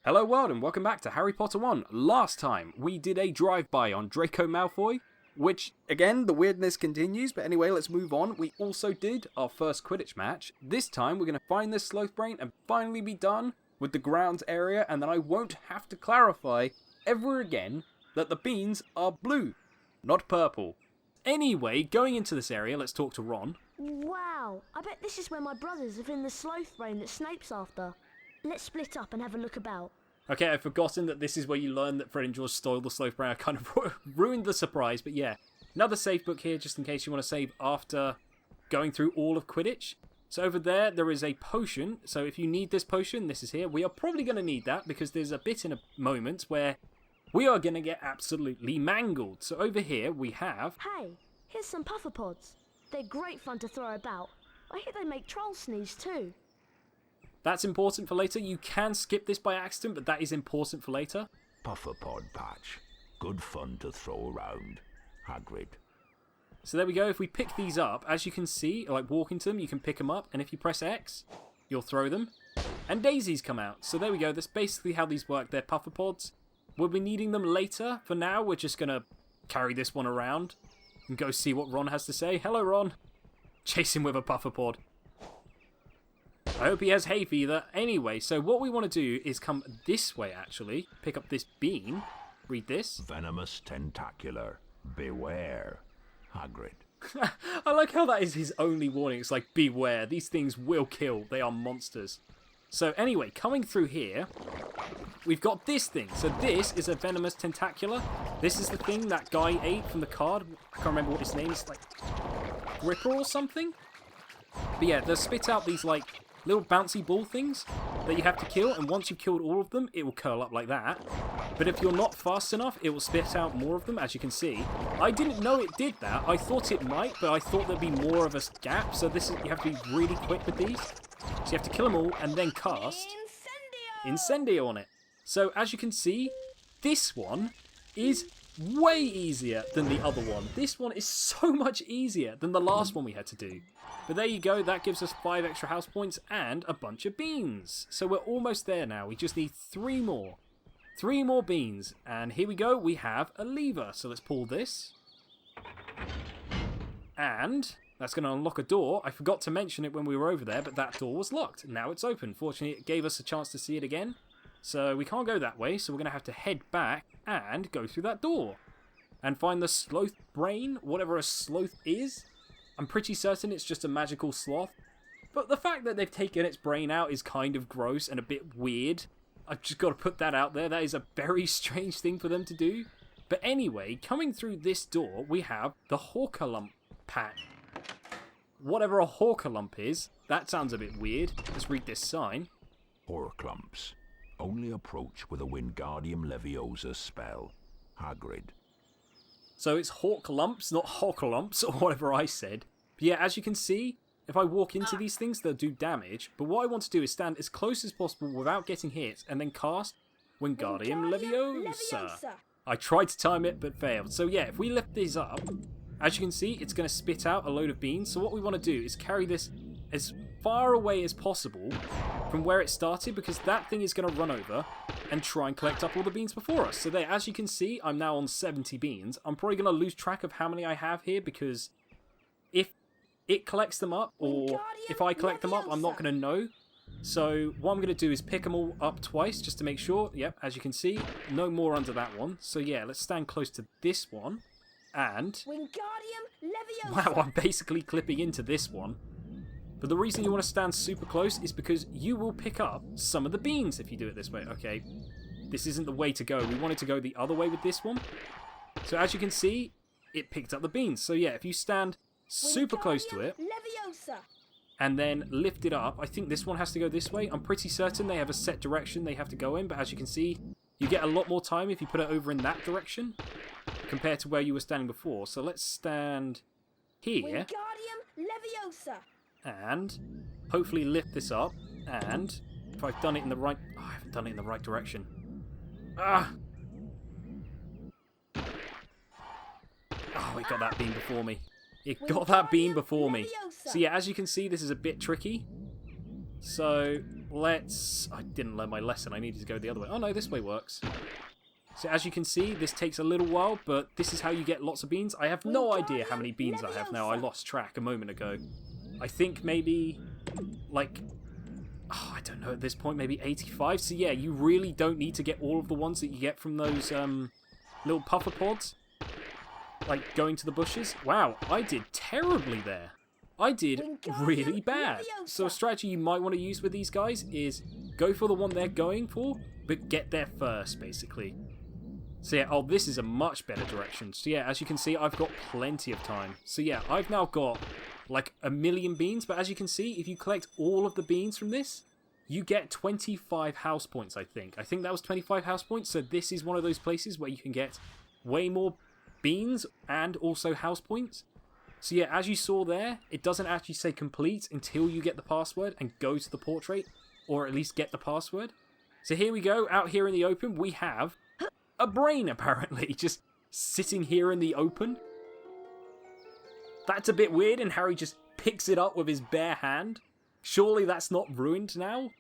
Hello world and welcome back to Harry Potter 1. Last time we did a drive-by on Draco Malfoy, which again the weirdness continues, but anyway let's move on. We also did our first Quidditch match. This time we're going to find this sloth brain and finally be done with the grounds area, and then I won't have to clarify ever again that the beans are blue, not purple. Anyway, going into this area, let's talk to Ron. Wow, I bet this is where my brothers have in the sloth brain that Snape's after. Let's split up and have a look about. Okay, I've forgotten that this is where you learn that Fred and George stole the sloth brain. I kind of ruined the surprise, but yeah. Another save book here, just in case you want to save after going through all of Quidditch. So over there is a potion. So if you need this potion, this is here. We are probably going to need that because there's a bit in a moment where we are going to get absolutely mangled. So over here we have... Hey, here's some puffer pods. They're great fun to throw about. I hear they make trolls sneeze too. That's important for later. You can skip this by accident, but that is important for later. Puffer pod patch. Good fun to throw around. Hagrid. So there we go. If we pick these up, as you can see, like walk into them, you can pick them up. And if you press X, you'll throw them. And daisies come out. So there we go. That's basically how these work. They're puffer pods. We'll be needing them later. For now, we're just going to carry this one around and go see what Ron has to say. Hello, Ron. Chase him with a puffer pod. I hope he has hay fever. Anyway, so what we want to do is come this way, actually. Pick up this bean. Read this. Venomous Tentacular. Beware. Hagrid. I like how that is his only warning. It's like, beware. These things will kill. They are monsters. So anyway, coming through here, we've got this thing. So this is a Venomous Tentacular. This is the thing that guy ate from the card. I can't remember what his name is. Like, Gripper or something? But yeah, they spit out these, like, little bouncy ball things that you have to kill, and once you've killed all of them, it will curl up like that. But if you're not fast enough, it will spit out more of them, as you can see. I didn't know it did that. I thought it might, but I thought there'd be more of a gap, so this is, you have to be really quick with these. So you have to kill them all, and then cast Incendio on it. So, as you can see, this one is way easier than the other one. This one is so much easier than the last one we had to do. But there you go, that gives us 5 extra house points and a bunch of beans. So we're almost there now. We just need 3 more. 3 more beans. And here we go, we have a lever. So let's pull this. And that's going to unlock a door. I forgot to mention it when we were over there, but that door was locked. Now it's open. Fortunately, it gave us a chance to see it again. So we can't go that way, so we're going to have to head back and go through that door. And find the sloth brain, whatever a sloth is. I'm pretty certain it's just a magical sloth. But the fact that they've taken its brain out is kind of gross and a bit weird. I've just got to put that out there. That is a very strange thing for them to do. But anyway, coming through this door, we have the Horkalump pack. Whatever a Horkalump is, that sounds a bit weird. Let's read this sign. Horklumps. Only approach with a Wingardium Leviosa spell. Hagrid. So it's Horkalumps, not Horkalumps, or whatever I said. But yeah, as you can see, if I walk into these things, they'll do damage. But what I want to do is stand as close as possible without getting hit, and then cast Wingardium Leviosa. I tried to time it, but failed. So yeah, if we lift these up, as you can see, it's going to spit out a load of beans. So what we want to do is carry this as far away as possible from where it started, because that thing is going to run over and try and collect up all the beans before us. So there, as you can see, I'm now on 70 beans. I'm probably going to lose track of how many I have here, because if it collects them up, or if I collect them up, I'm not going to know. So what I'm going to do is pick them all up twice, just to make sure. Yep, as you can see, no more under that one. So yeah, let's stand close to this one. And Wingardium Leviosa. wow, I'm basically clipping into this one. But the reason you want to stand super close is because you will pick up some of the beans if you do it this way. Okay, this isn't the way to go. We wanted to go the other way with this one. So as you can see, it picked up the beans. So yeah, if you stand super close to it Leviosa. and then lift it up, I think this one has to go this way. I'm pretty certain they have a set direction they have to go in, but as you can see, you get a lot more time if you put it over in that direction compared to where you were standing before. So let's stand here. Wingardium Leviosa. And hopefully lift this up, and if I've done it in the right... Oh, I haven't done it in the right direction. Ah! Oh, it got that beam before me. It got that beam before me. So yeah, as you can see, this is a bit tricky. So I didn't learn my lesson. I needed to go the other way. Oh no, this way works. So as you can see, this takes a little while, but this is how you get lots of beans. I have no idea how many beans I have now. I lost track a moment ago. I think maybe, like, oh, I don't know at this point, maybe 85. So yeah, you really don't need to get all of the ones that you get from those little puffer pods. Like, going to the bushes. Wow, I did terribly there. I did really bad. So a strategy you might want to use with these guys is go for the one they're going for, but get there first, basically. So yeah, oh, this is a much better direction. So yeah, as you can see, I've got plenty of time. So yeah, I've now got like 1 million beans, but as you can see, if you collect all of the beans from this, you get 25 house points, I think. I think that was 25 house points, so this is one of those places where you can get way more beans and also house points. So yeah, as you saw there, it doesn't actually say complete until you get the password and go to the portrait, or at least get the password. So here we go, out here in the open, we have a brain, apparently, just sitting here in the open. That's a bit weird, and Harry just picks it up with his bare hand. Surely that's not ruined now?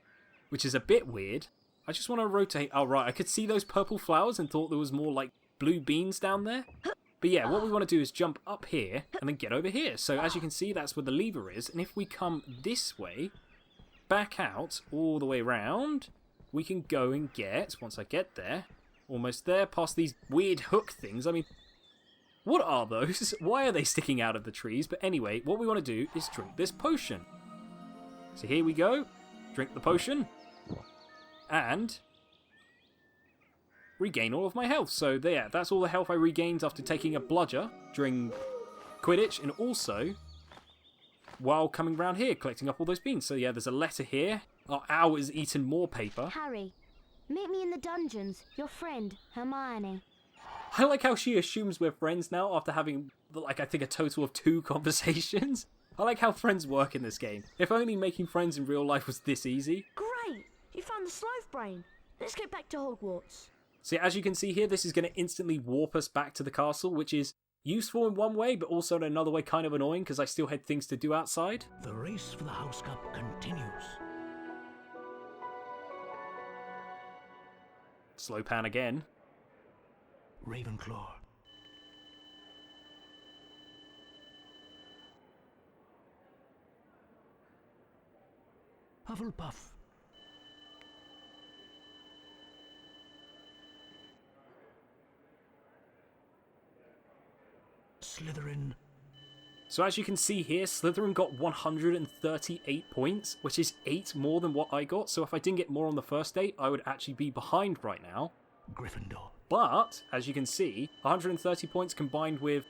Which is a bit weird. I just want to rotate. Oh, right, I could see those purple flowers and thought there was more, like, blue beans down there. But yeah, what we want to do is jump up here and then get over here. So as you can see, that's where the lever is. And if we come this way, back out, all the way around, we can go and get, once I get there, almost there, past these weird hook things. I mean, what are those? Why are they sticking out of the trees? But anyway, what we want to do is drink this potion. So here we go. Drink the potion. And regain all of my health. So there, that's all the health I regained after taking a bludger during Quidditch, and also while coming round here collecting up all those beans. So yeah, there's a letter here. Our owl has eaten more paper. Harry, meet me in the dungeons. Your friend, Hermione. I like how she assumes we're friends now after having, like, I think a total of 2 conversations. I like how friends work in this game. If only making friends in real life was this easy. Great! You found the sloth brain. Let's get back to Hogwarts. So as you can see here, this is going to instantly warp us back to the castle, which is useful in one way, but also in another way kind of annoying because I still had things to do outside. The race for the House Cup continues. Slow pan again. Ravenclaw. Hufflepuff. Slytherin. So as you can see here, Slytherin got 138 points, which is 8 more than what I got. So if I didn't get more on the first day, I would actually be behind right now. Gryffindor. But, as you can see, 130 points combined with,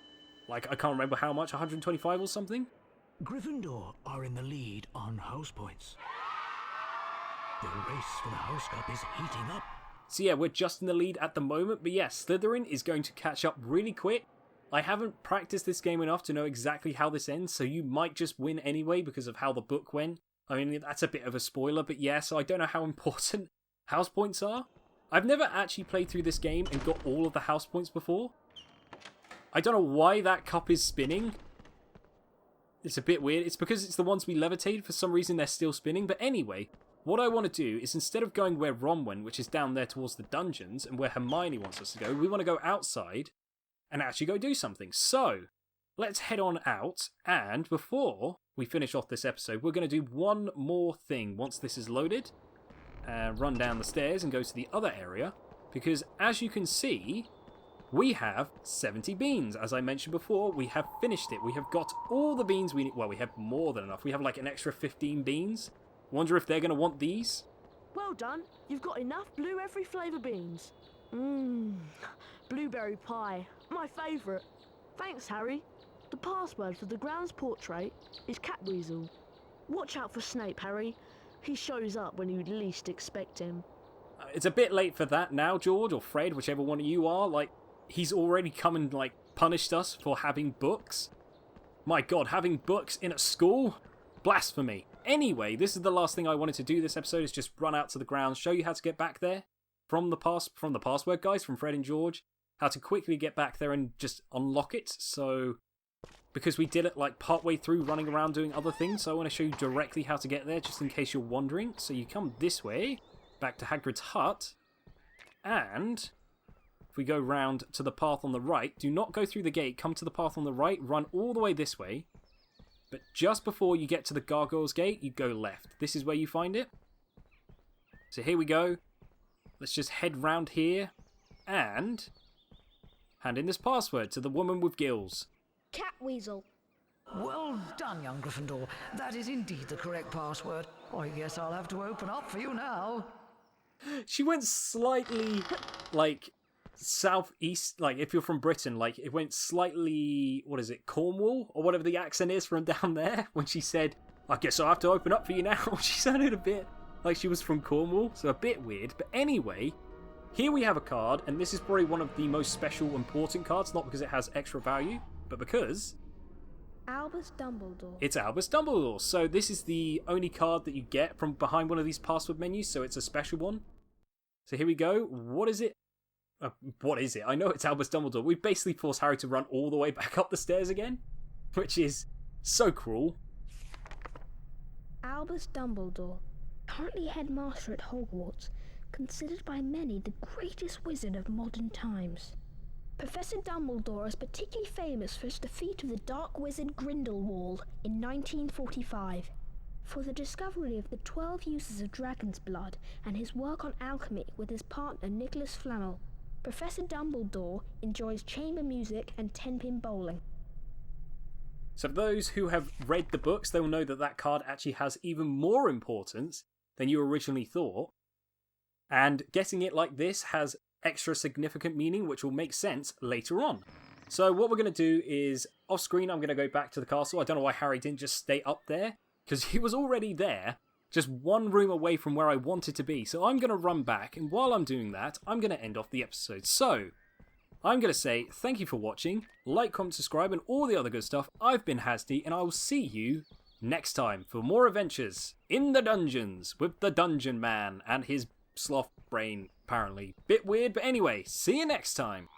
like, I can't remember how much, 125 or something? Gryffindor are in the lead on house points. The race for the House Cup is heating up. So yeah, we're just in the lead at the moment, but yeah, Slytherin is going to catch up really quick. I haven't practiced this game enough to know exactly how this ends, so you might just win anyway because of how the book went. I mean, that's a bit of a spoiler, but yeah, so I don't know how important house points are. I've never actually played through this game and got all of the house points before. I don't know why that cup is spinning. It's a bit weird. It's because it's the ones we levitated. For some reason, they're still spinning. But anyway, what I want to do is instead of going where Ron went, which is down there towards the dungeons, and where Hermione wants us to go, we want to go outside and actually go do something. So, let's head on out. And before we finish off this episode, we're going to do one more thing once this is loaded. Run down the stairs and go to the other area, because as you can see, we have 70 beans. As I mentioned before, we have finished it. We have got all the beans we need. Well, we have more than enough. We have like an extra 15 beans. Wonder if they're going to want these. Well done. You've got enough blue every flavour beans. Blueberry pie. My favourite. Thanks, Harry. The password for the grounds portrait is Catweasel. Watch out for Snape, Harry. He shows up when you'd least expect him. It's a bit late for that now, George, or Fred, whichever one of you are. Like, he's already come and, like, punished us for having books. My god, having books in a school? Blasphemy. Anyway, this is the last thing I wanted to do this episode, is just run out to the grounds, show you how to get back there. From the password guys, from Fred and George. How to quickly get back there and just unlock it. So, because we did it like partway through running around doing other things, so I want to show you directly how to get there, just in case you're wondering. So you come this way, back to Hagrid's hut, and if we go round to the path on the right, do not go through the gate, come to the path on the right, run all the way this way, but just before you get to the Gargoyles Gate, you go left. This is where you find it. So here we go. Let's just head round here and hand in this password to the woman with gills. Catweasel. Well done, young Gryffindor. That is indeed the correct password. I guess I'll have to open up for you now. She went slightly, like, southeast, like, if you're from Britain, like, it went slightly, what is it, Cornwall? Or whatever the accent is from down there, when she said, I guess I'll have to open up for you now. She sounded a bit like she was from Cornwall, so a bit weird. But anyway, here we have a card, and this is probably one of the most special, important cards, not because it has extra value, but because Albus Dumbledore. it's Albus Dumbledore. So this is the only card that you get from behind one of these password menus, so it's a special one. So here we go. What is it? What is it? I know it's Albus Dumbledore. We basically forced Harry to run all the way back up the stairs again, which is so cruel. Albus Dumbledore, currently headmaster at Hogwarts, considered by many the greatest wizard of modern times. Professor Dumbledore is particularly famous for his defeat of the dark wizard Grindelwald in 1945, for the discovery of the 12 uses of dragon's blood, and his work on alchemy with his partner Nicholas Flamel. Professor Dumbledore enjoys chamber music and 10-pin bowling. So for those who have read the books, they will know that that card actually has even more importance than you originally thought. And getting it like this has extra significant meaning, which will make sense later on. So what we're going to do is, off screen, I'm going to go back to the castle. I don't know why Harry didn't just stay up there, because he was already there, just one room away from where I wanted to be. So I'm going to run back, and while I'm doing that, I'm going to end off the episode. So I'm going to say thank you for watching, like, comment, subscribe, and all the other good stuff. I've been HazzD, and I will see you next time for more adventures in the dungeons with the Dungeon Man and his sloth brain, apparently. Bit weird, but anyway, see you next time.